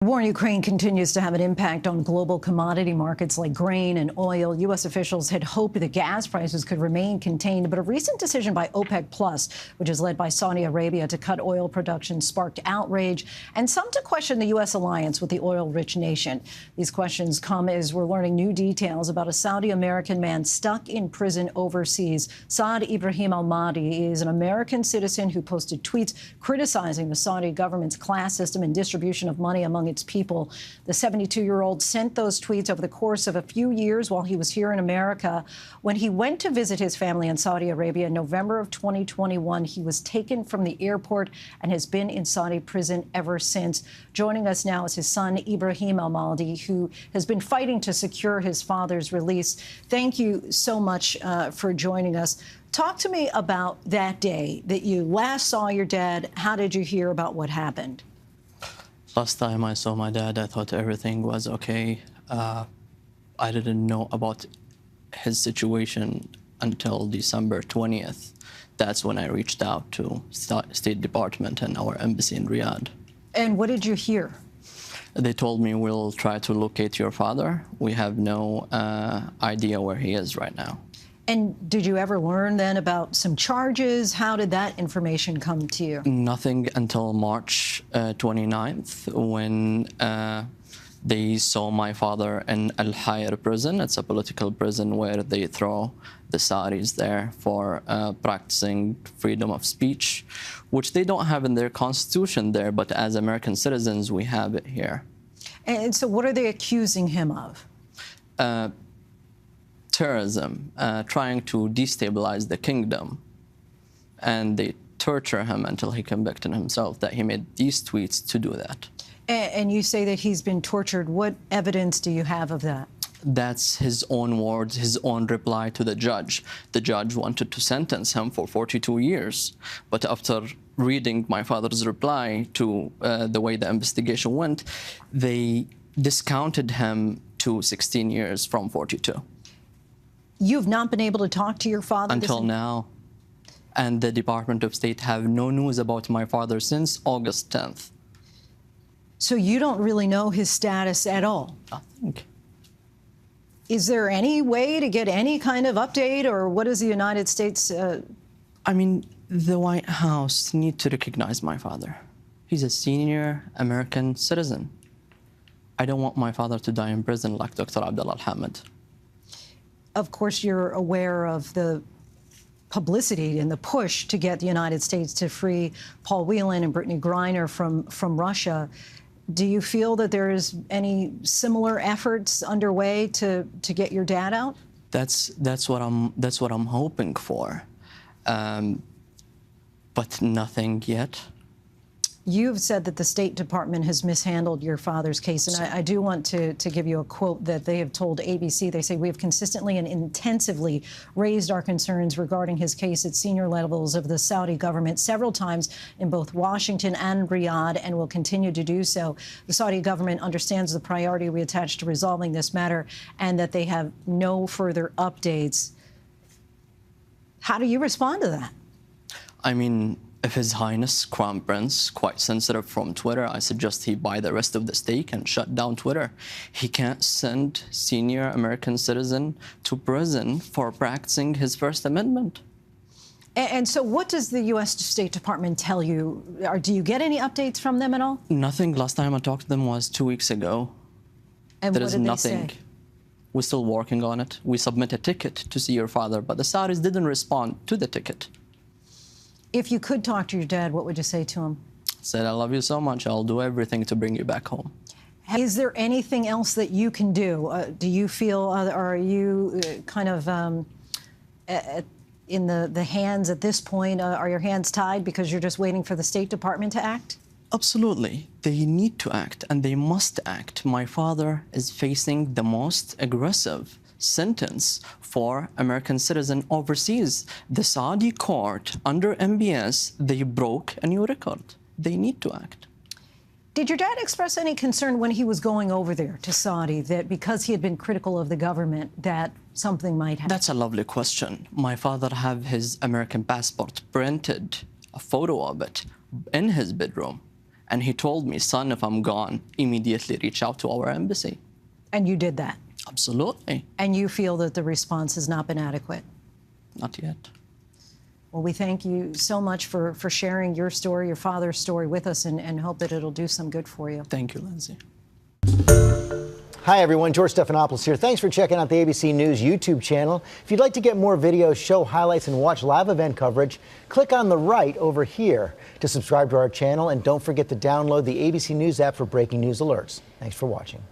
The war in Ukraine continues to have an impact on global commodity markets like grain and oil. U.S. officials had hoped that gas prices could remain contained, but a recent decision by OPEC Plus, which is led by Saudi Arabia, to cut oil production sparked outrage and some to question the U.S. alliance with the oil-rich nation. These questions come as we're learning new details about a Saudi-American man stuck in prison overseas. Saad Ibrahim al-Mahdi is an American citizen who posted tweets criticizing the Saudi government's class system and distribution of money among its people. The 72-year-old sent those tweets over the course of a few years while he was here in America. When he went to visit his family in Saudi Arabia in November of 2021, he was taken from the airport and has been in Saudi prison ever since. Joining us now is his son, Ibrahim al-Mahdi, who has been fighting to secure his father's release. Thank you so much for joining us. Talk to me about that day that you last saw your dad. How did you hear about what happened? Last time I saw my dad, I thought everything was okay. I didn't know about his situation until December 20th. That's when I reached out to State Department and our embassy in Riyadh. And what did you hear? They told me we'll try to locate your father. We have no idea where he is right now. And did you ever learn then about some charges? How did that information come to you? Nothing until March 29th when they saw my father in Al Hayr prison. It's a political prison where they throw the Saudis there for practicing freedom of speech, which they don't have in their constitution there, but as American citizens, we have it here. And so what are they accusing him of? Terrorism, trying to destabilize the kingdom, and they torture him until he convicted himself that he made these tweets to do that. And you say that he's been tortured. What evidence do you have of that? That's his own words, his own reply to the judge. The judge wanted to sentence him for 42 years, but after reading my father's reply to the way the investigation went, they discounted him to 16 years from 42. You've not been able to talk to your father? Until now. And the Department of State have no news about my father since August 10th. So you don't really know his status at all? Nothing. Is there any way to get any kind of update, or what does the United States... I mean, the White House need to recognize my father. He's a senior American citizen. I don't want my father to die in prison like Dr. Abdullah al-Hamid. Of course, you're aware of the publicity and the push to get the United States to free Paul Whelan and Brittany Griner from Russia. Do you feel that there is any similar efforts underway to get your dad out? That's what I'm hoping for, but nothing yet. You've said that the State Department has mishandled your father's case, and I do want to give you a quote that they have told ABC. They say, "We have consistently and intensively raised our concerns regarding his case at senior levels of the Saudi government several times in both Washington and Riyadh, and will continue to do so. The Saudi government understands the priority we attach to resolving this matter and that they have no further updates." How do you respond to that? I mean, if His Highness Crown Prince quite sensitive from Twitter, I suggest he buy the rest of the stake and shut down Twitter. He can't send senior American citizen to prison for practicing his First Amendment. And so what does the U.S. State Department tell you? Or do you get any updates from them at all? Nothing. Last time I talked to them was 2 weeks ago. And there what is did nothing. They say? We're still working on it. We submit a ticket to see your father, but the Saudis didn't respond to the ticket. If you could talk to your dad, what would you say to him? Said, I love you so much. I'll do everything to bring you back home. Is there anything else that you can do? Do you feel, or are you kind of in the hands at this point? Are your hands tied because you're just waiting for the State Department to act? Absolutely. They need to act, and they must act. My father is facing the most aggressive sentence for American citizen overseas. The Saudi court under MBS, they broke a new record. They need to act. Did your dad express any concern when he was going over there to Saudi that because he had been critical of the government that something might happen? That's a lovely question. My father have his American passport printed, a photo of it, in his bedroom. And he told me, son, if I'm gone, immediately reach out to our embassy. And you did that? Absolutely. And you feel that the response has not been adequate? Not yet. Well, we thank you so much for sharing your story, your father's story with us, and hope that it'll do some good for you. Thank you, Lindsay. Hi, everyone. George Stephanopoulos here. Thanks for checking out the ABC News YouTube channel. If you'd like to get more videos, show highlights, and watch live event coverage, click on the right over here to subscribe to our channel. And don't forget to download the ABC News app for breaking news alerts. Thanks for watching.